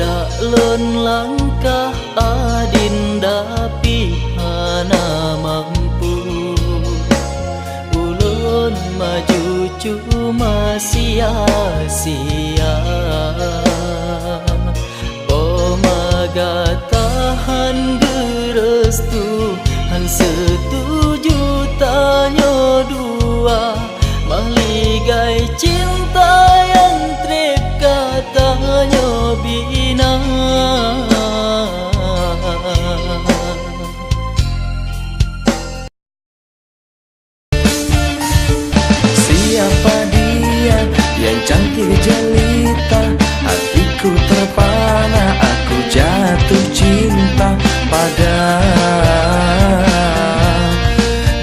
Daklon langkah adinda pihana mampu, ulun maju cuma sia-sia. Pomaga tahan gerestu, han setuju tanyo dua, maligai cinta yang trip katanya bina. Siapa dia yang cantik jelita, hatiku terpana, aku jatuh cinta pada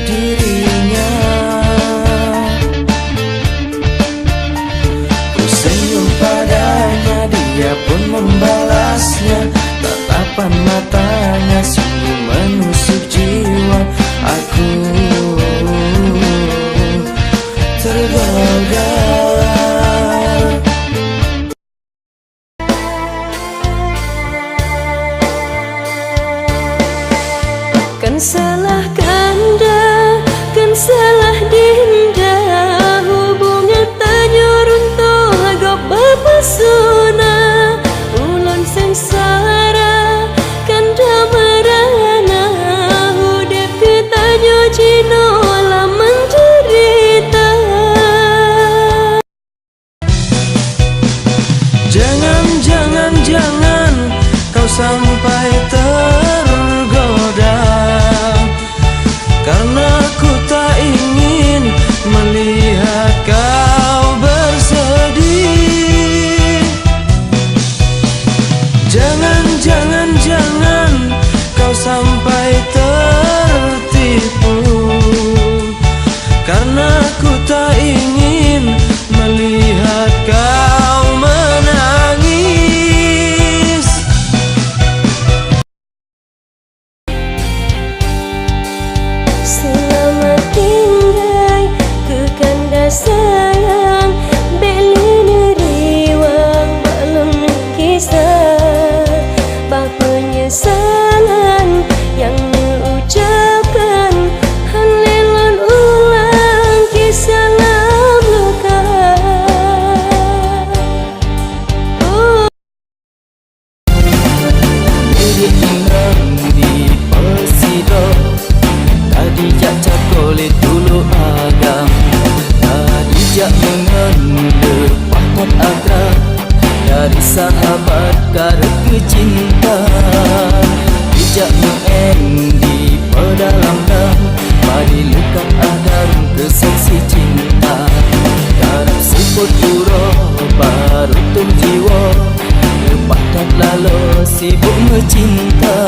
dirinya. Ku senyum padanya, dia pun membalasnya. Tatapan matanya sungguh menusuk jiwa. Aku tergoda. Kan salah kanda, kan salah dinda, hubungan tanyo runtuh agak bapasuna. Ulun sengsara kanda merana, hudep ke tanyo cino lah menderita. Jangan, jangan, jangan kau sampai tergoda, karena ku tak ingin melihat kau bersedih. Jangan, jangan, jangan kau sampai tertipu, karena ku tak ingin melihat kau menangis. Selamat tinggal ke kanda sayang, beli riwang balon kisah, bah penyesalan yang diucapkan, hanelon ulang kisah lam luka. Diri inang di persido, tadi jak cakole dulu agam, tadi jak mengendek patut akrab, dari sahabat karena cinta. Dijak mengendi pedalam dam, mari lekat adam keseksi cinta. Karena sebut puro baru tum jiwa, lepas lalu sibuk mencinta.